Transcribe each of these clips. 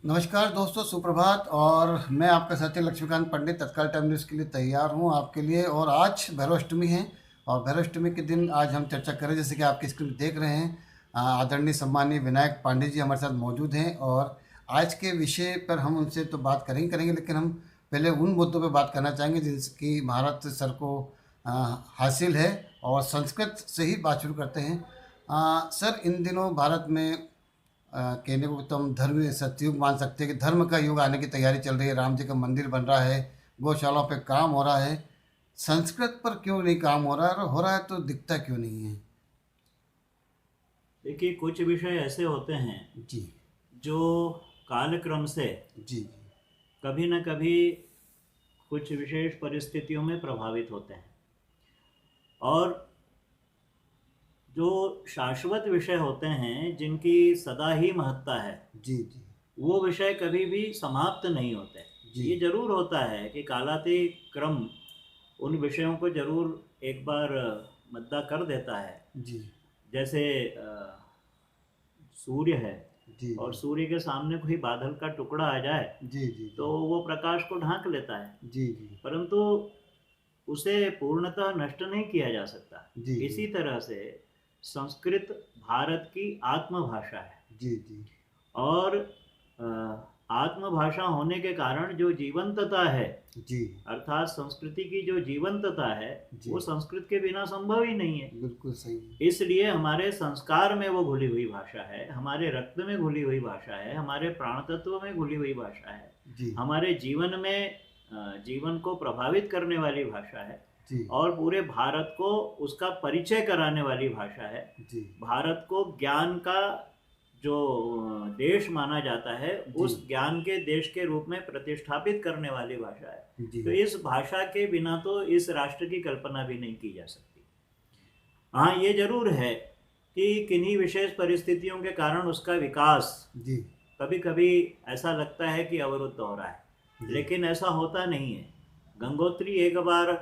नमस्कार दोस्तों, सुप्रभात। और मैं आपका साथी लक्ष्मीकांत पंडित तत्काल टाइम न्यूज़ के लिए तैयार हूँ आपके लिए। और आज भैरवाष्टमी है और भैरवाष्टमी के दिन आज हम चर्चा करें, जैसे कि आपकी स्क्रीन पर देख रहे हैं। आदरणीय सम्मानीय विनायक पांडे जी हमारे साथ मौजूद हैं और आज के विषय पर हम उनसे तो बात करेंगे, लेकिन हम पहले उन मुद्दों पर बात करना चाहेंगे जिसकी भारत सर को अ, हासिल है। और संस्कृत से ही बात शुरू करते हैं। सर, इन दिनों भारत में कहने को तो हम धर्म सतयुग मान सकते हैं कि धर्म का युग आने की तैयारी चल रही है। राम जी का मंदिर बन रहा है, गौशालाओं पे काम हो रहा है। संस्कृत पर क्यों नहीं काम हो रहा है, और हो रहा है तो दिखता क्यों नहीं है? देखिए, कुछ विषय ऐसे होते हैं जी। जो कालक्रम से जी। कभी न कभी कुछ विशेष परिस्थितियों में प्रभावित होते हैं, और जो शाश्वत विषय होते हैं जिनकी सदा ही महत्ता है, जी। जी। वो विषय कभी भी समाप्त नहीं होते। जी। ये जरूर होता है कि कालातिक्रम उन विषयों को जरूर एक बार मद्दा कर देता है। जी। जैसे सूर्य है, जी। और जी। सूर्य के सामने कोई बादल का टुकड़ा आ जाए जी। जी। तो वो प्रकाश को ढांक लेता है, जी। जी। परंतु उसे पूर्णतः नष्ट नहीं किया जा सकता। जी। जी। इसी तरह से संस्कृत भारत की आत्मभाषा है, जी। जी। और आत्मभाषा होने के कारण जो जीवंतता है, जी। अर्थात संस्कृति की जो जीवंतता है, जी। वो संस्कृत के बिना संभव ही नहीं है। बिल्कुल सही है। इसलिए हमारे संस्कार में वो घुली हुई भाषा है, हमारे रक्त में घुली हुई भाषा है, हमारे प्राण तत्व में घुली हुई भाषा है, जी। हमारे जीवन में जीवन को प्रभावित करने वाली भाषा है, जी। और पूरे भारत को उसका परिचय कराने वाली भाषा है। जी। भारत को ज्ञान का जो देश माना जाता है, जी। उस ज्ञान के देश के रूप में प्रतिष्ठापित करने वाली भाषा है। जी। तो इस भाषा के बिना तो इस राष्ट्र की कल्पना भी नहीं की जा सकती। हाँ, ये जरूर है कि किन्हीं विशेष परिस्थितियों के कारण उसका विकास जी। कभी कभी ऐसा लगता है कि अवरुद्ध हो रहा है, जी। लेकिन ऐसा होता नहीं है। गंगोत्री एक बार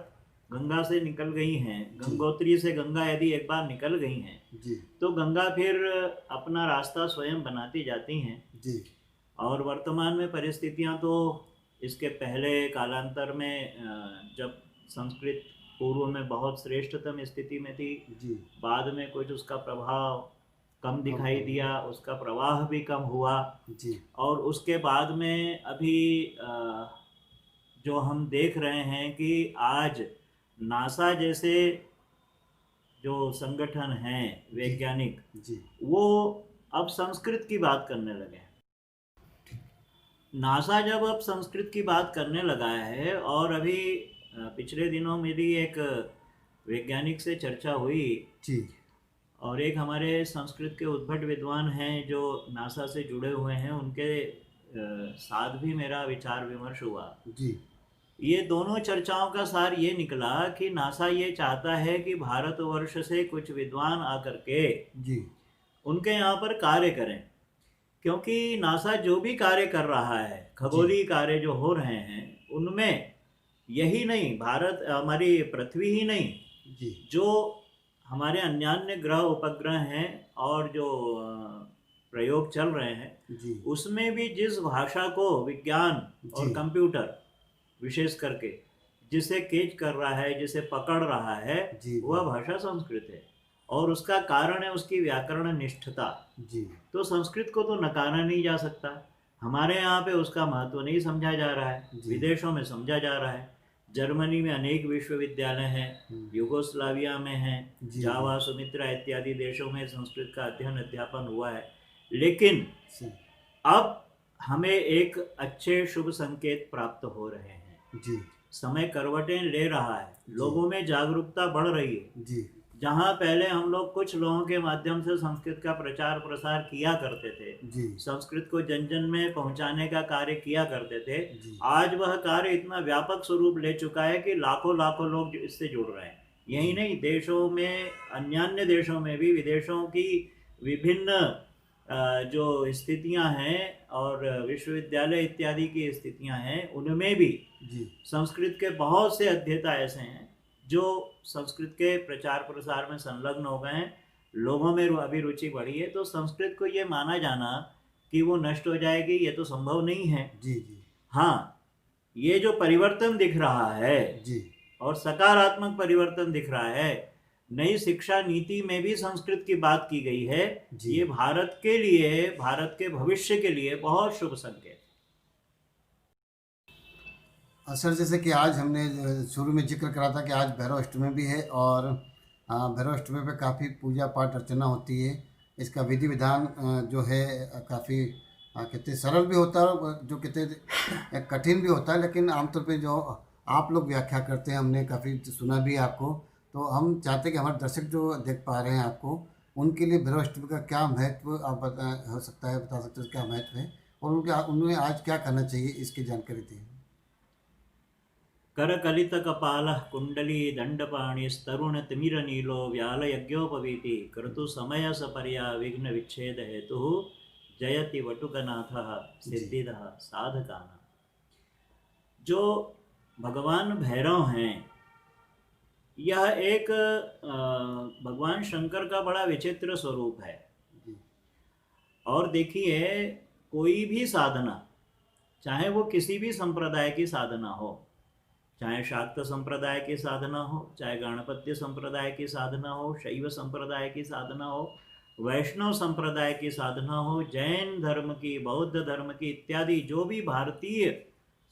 गंगा से निकल गई हैं, जी। गंगोत्री से गंगा यदि एक बार निकल गई हैं, जी। तो गंगा फिर अपना रास्ता स्वयं बनाती जाती हैं। जी। और वर्तमान में परिस्थितियां तो इसके पहले कालांतर में जब संस्कृत पूर्व में बहुत श्रेष्ठतम स्थिति में थी, जी। बाद में कुछ उसका प्रभाव कम कम दिखाई हो दिया, उसका प्रवाह भी कम हुआ। जी। और उसके बाद में अभी जो हम देख रहे हैं कि आज नासा जैसे जो संगठन हैं जी। वैज्ञानिक, जी। वो अब संस्कृत की बात करने लगे हैं। नासा जब अब संस्कृत की बात करने लगा है, और अभी पिछले दिनों मेरी एक वैज्ञानिक से चर्चा हुई, जी। और एक हमारे संस्कृत के उद्भट विद्वान हैं जो नासा से जुड़े हुए हैं, उनके साथ भी मेरा विचार विमर्श हुआ। जी। ये दोनों चर्चाओं का सार ये निकला कि नासा ये चाहता है कि भारतवर्ष से कुछ विद्वान आकर के जी। उनके यहाँ पर कार्य करें, क्योंकि नासा जो भी कार्य कर रहा है, जी। खगोलीय कार्य जो हो रहे हैं, उनमें यही नहीं, भारत हमारी पृथ्वी ही नहीं, जी। जो हमारे अन्यान्य ग्रह उपग्रह हैं और जो प्रयोग चल रहे हैं, जी। उसमें भी जिस भाषा को विज्ञान जी। और कंप्यूटर विशेष करके जिसे केच कर रहा है, जिसे पकड़ रहा है, जी। वह भाषा संस्कृत है। और उसका कारण है उसकी व्याकरण निष्ठता। जी। तो संस्कृत को तो नकारा नहीं जा सकता। हमारे यहाँ पे उसका महत्व नहीं समझा जा रहा है, जी। विदेशों में समझा जा रहा है। जर्मनी में अनेक विश्वविद्यालय हैं, हम्म। यूगोस्लाविया में हैं, जी। जी। जावा, सुमित्रा इत्यादि देशों में संस्कृत का अध्ययन अध्यापन हुआ है। लेकिन सही। अब हमें एक अच्छे शुभ संकेत प्राप्त हो रहे हैं। जी। समय करवटें ले रहा है, जी। लोगों में जागरूकता बढ़ रही है। जी। जहाँ पहले हम लोग कुछ लोगों के माध्यम से संस्कृत का प्रचार प्रसार किया करते थे, जी। संस्कृत को जन जन में पहुँचाने का कार्य किया करते थे, जी। आज वह कार्य इतना व्यापक स्वरूप ले चुका है कि लाखों लाखों लोग इससे जुड़ रहे हैं। यही जी। नहीं, देशों में, अन्यान्य देशों में भी, विदेशों की विभिन्न जो स्थितियां हैं और विश्वविद्यालय इत्यादि की स्थितियां हैं, उनमें भी जी। संस्कृत के बहुत से अध्येता ऐसे हैं जो संस्कृत के प्रचार प्रसार में संलग्न हो गए हैं। लोगों में अभी रुचि बढ़ी है। तो संस्कृत को ये माना जाना कि वो नष्ट हो जाएगी, ये तो संभव नहीं है। जी जी हाँ, ये जो परिवर्तन दिख रहा है जी और सकारात्मक परिवर्तन दिख रहा है, नई शिक्षा नीति में भी संस्कृत की बात की गई है, जी। ये भारत के लिए, भारत के भविष्य के लिए बहुत शुभ संकेत। सर जैसे कि आज हमने शुरू में जिक्र करा था कि आज भैरव अष्टमी भी है और भैरव अष्टमी पे काफ़ी पूजा पाठ अर्चना होती है। इसका विधि विधान जो है काफ़ी कहते सरल भी होता है और जो कहते कठिन भी होता है, लेकिन आमतौर पे जो आप लोग व्याख्या करते हैं हमने काफ़ी सुना भी है आपको। तो हम चाहते हैं कि हमारे दर्शक जो देख पा रहे हैं आपको, उनके लिए भैरव अष्टमी का क्या महत्व आप हो सकता है बता सकते हो क्या महत्व है और उन्हें आज क्या करना चाहिए, इसकी जानकारी दें। करकलित कपाल कुंडली दंडपाणिस्तरुण तिमिर नीलो व्याल यज्ञोपवीति क्रतु समय सपर्या विघ्न विच्छेद हेतु जयति वटुकनाथ जी सिद्धिदः साधकानां। जो भगवान भैरव हैं, यह एक भगवान शंकर का बड़ा विचित्र स्वरूप है। जी और देखिए, कोई भी साधना, चाहे वो किसी भी संप्रदाय की साधना हो, चाहे शाक्त संप्रदाय की साधना हो, चाहे गणपत्य संप्रदाय की साधना हो, शैव संप्रदाय की साधना हो, वैष्णव संप्रदाय की साधना हो, जैन धर्म की, बौद्ध धर्म की इत्यादि जो भी भारतीय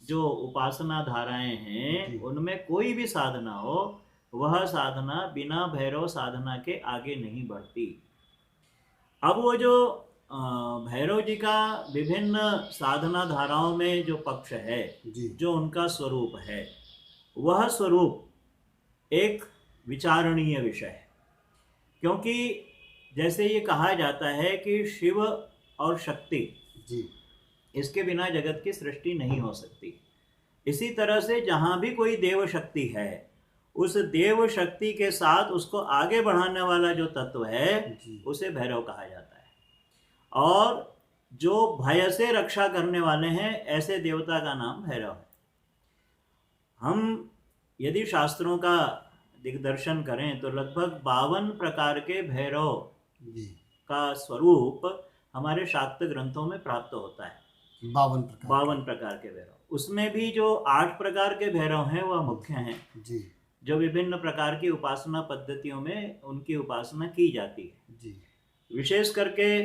जो उपासना धाराएं हैं, जी उनमें कोई भी साधना हो, वह साधना बिना भैरव साधना के आगे नहीं बढ़ती। अब वो जो भैरव जी का विभिन्न साधना धाराओं में जो पक्ष है, जी जो उनका स्वरूप है, वह स्वरूप एक विचारणीय विषय है। क्योंकि जैसे ये कहा जाता है कि शिव और शक्ति, जी इसके बिना जगत की सृष्टि नहीं हो सकती। इसी तरह से जहाँ भी कोई देव शक्ति है, उस देव शक्ति के साथ उसको आगे बढ़ाने वाला जो तत्व है, जी उसे भैरव कहा जाता है। और जो भय से रक्षा करने वाले हैं, ऐसे देवता का नाम भैरव है। हम यदि शास्त्रों का दिग्दर्शन करें तो लगभग 52 प्रकार के भैरव जी का स्वरूप हमारे शाक्त ग्रंथों में प्राप्त होता है। 52 प्रकार के भैरव, उसमें भी जो 8 प्रकार के भैरव हैं वह मुख्य हैं, जी जो विभिन्न प्रकार की उपासना पद्धतियों में उनकी उपासना की जाती है। जी विशेष करके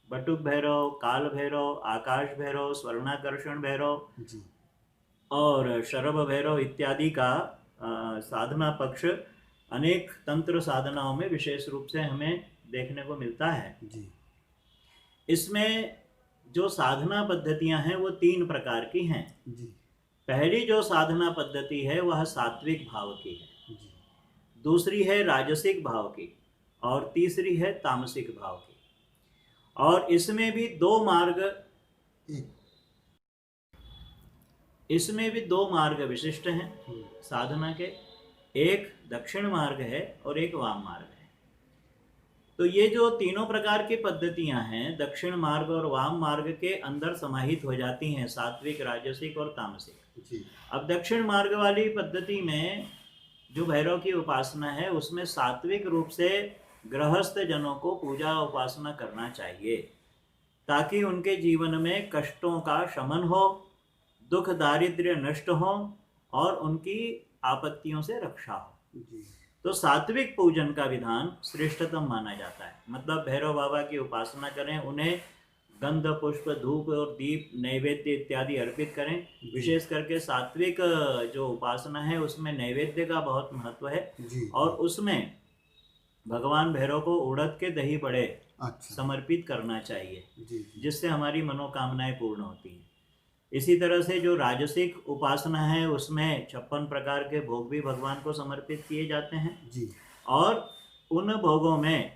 बटुक भैरव, काल भैरव, आकाश भैरव, स्वर्णाकर्षण भैरव जी और शरभ भैरव इत्यादि का साधना पक्ष अनेक तंत्र साधनाओं में विशेष रूप से हमें देखने को मिलता है। जी इसमें जो साधना पद्धतियां हैं वो 3 प्रकार की हैं। जी पहली जो साधना पद्धति है वह सात्विक भाव की है, जी दूसरी है राजसिक भाव की और तीसरी है तामसिक भाव की। और इसमें भी दो मार्ग एक इसमें भी 2 मार्ग विशिष्ट हैं साधना के। एक दक्षिण मार्ग है और एक वाम मार्ग है। तो ये जो तीनों प्रकार की पद्धतियां हैं, दक्षिण मार्ग और वाम मार्ग के अंदर समाहित हो जाती हैं, सात्विक, राजसिक और तामसिक। जी अब दक्षिण मार्ग वाली पद्धति में जो भैरव की उपासना है, उसमें सात्विक रूप से गृहस्थ जनों को पूजा उपासना करना चाहिए, ताकि उनके जीवन में कष्टों का शमन हो, दुख दारिद्र्य नष्ट हो और उनकी आपत्तियों से रक्षा हो। जी तो सात्विक पूजन का विधान श्रेष्ठतम माना जाता है। मतलब भैरव बाबा की उपासना करें, उन्हें गंध, पुष्प, धूप और दीप, नैवेद्य इत्यादि अर्पित करें। विशेष करके सात्विक जो उपासना है उसमें नैवेद्य का बहुत महत्व है जी और उसमें भगवान भैरव को उड़द के दही बड़े अच्छा समर्पित करना चाहिए, जी जी जिससे हमारी मनोकामनाएं पूर्ण होती हैं। इसी तरह से जो राजसिक उपासना है उसमें 56 प्रकार के भोग भी भगवान को समर्पित किए जाते हैं जी और उन भोगों में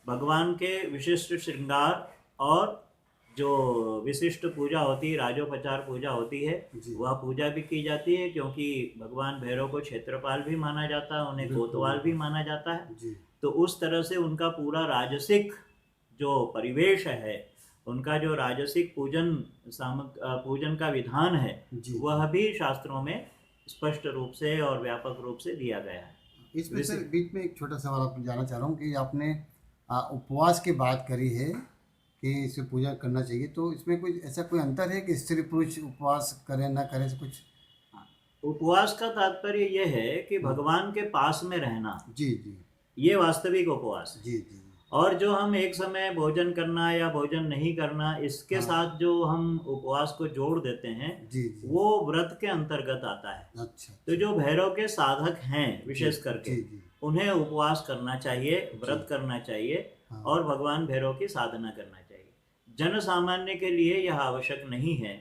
भगवान के विशिष्ट श्रृंगार और जो विशिष्ट पूजा होती है, राजोपचार पूजा होती है, जी वह पूजा भी की जाती है। क्योंकि भगवान भैरव को क्षेत्रपाल भी माना जाता है, उन्हें बिल्कुल, कोतवाल भी माना जाता है। जी तो उस तरह से उनका पूरा राजसिक जो परिवेश है, उनका जो राजसिक पूजन का विधान है, जी वह भी शास्त्रों में स्पष्ट रूप से और व्यापक रूप से दिया गया है। इसमें विशेष सर बीच में एक छोटा सवाल आपको जानना चाह रहा हूँ कि आपने उपवास की बात करी है, कि इसमें पूजा करना चाहिए, तो इसमें कोई ऐसा कोई अंतर है कि स्त्री पुरुष उपवास करें ना करें से कुछ? हाँ, उपवास का तात्पर्य यह है कि भगवान के पास में रहना, जी जी ये वास्तविक उपवास है। जी जी और जो हम एक समय भोजन करना या भोजन नहीं करना, इसके हाँ साथ जो हम उपवास को जोड़ देते हैं, जी जी। वो व्रत के अंतर्गत आता है। अच्छा तो अच्छा। जो भैरव के साधक हैं जी विशेष करके, जी जी उन्हें उपवास करना चाहिए, जी। व्रत करना चाहिए हाँ और भगवान भैरव की साधना करना चाहिए। जन सामान्य के लिए यह आवश्यक नहीं है।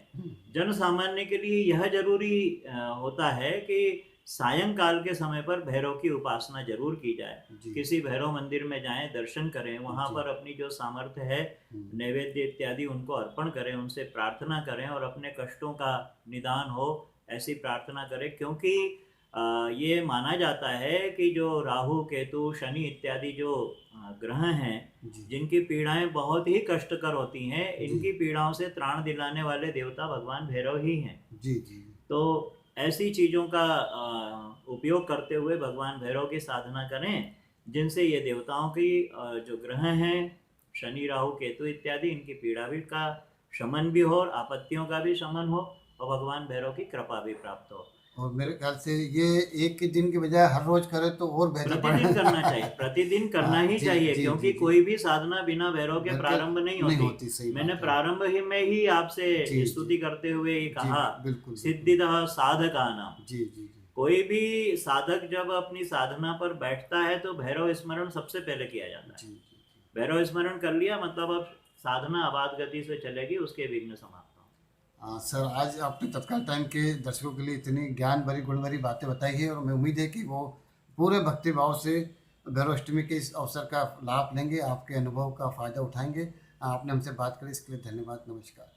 जन सामान्य के लिए यह जरूरी होता है कि सायंकाल के समय पर भैरव की उपासना जरूर की जाए। जी किसी भैरव मंदिर में जाएं, दर्शन करें, वहां जी। पर अपनी जो सामर्थ्य है नैवेद्य इत्यादि उनको अर्पण करें, उनसे प्रार्थना करें और अपने कष्टों का निदान हो ऐसी प्रार्थना करें। क्योंकि ये माना जाता है कि जो राहु केतु शनि इत्यादि जो ग्रह हैं, जी जिनकी पीड़ाएं बहुत ही कष्टकर होती हैं, जी इनकी पीड़ाओं से त्राण दिलाने वाले देवता भगवान भैरव ही हैं। जी जी तो ऐसी चीज़ों का उपयोग करते हुए भगवान भैरव की साधना करें, जिनसे ये देवताओं की जो ग्रह हैं शनि राहु केतु इत्यादि, इनकी पीड़ा भी का शमन भी हो और आपत्तियों का भी शमन हो और भगवान भैरव की कृपा भी प्राप्त हो। और मेरे ख्याल से ये एक ही दिन के बजाय हर रोज करे तो और बेहतर प्रतिदिन करना चाहिए, प्रतिदिन करना हाँ ही जी चाहिए, जी क्योंकि जी जी। कोई भी साधना बिना भैरव के घर के प्रारंभ नहीं नहीं होती। होती, सही मैंने बात है। प्रारंभ ही में ही आपसे जी जी स्तुति करते हुए ये जी कहा, बिल्कुल बिल्कुल। सिद्धिदः साधकानाम। जी जी जी कोई भी साधक जब अपनी साधना पर बैठता है तो भैरव स्मरण सबसे पहले किया जाता है। जी जी जी। भैरव स्मरण कर लिया मतलब अब साधना आबाद गति से चलेगी, उसके विघ्न समाप्त होंगे। हाँ सर, आज आपने तत्काल टाइम के दर्शकों के लिए इतनी ज्ञान भरी गुण भरी बातें बताई है, और मैं उम्मीद है कि वो पूरे भक्ति भाव से भैरव अष्टमी के इस अवसर का लाभ लेंगे, आपके अनुभव का फ़ायदा उठाएंगे। आपने हमसे बात करी, इसके लिए धन्यवाद। नमस्कार।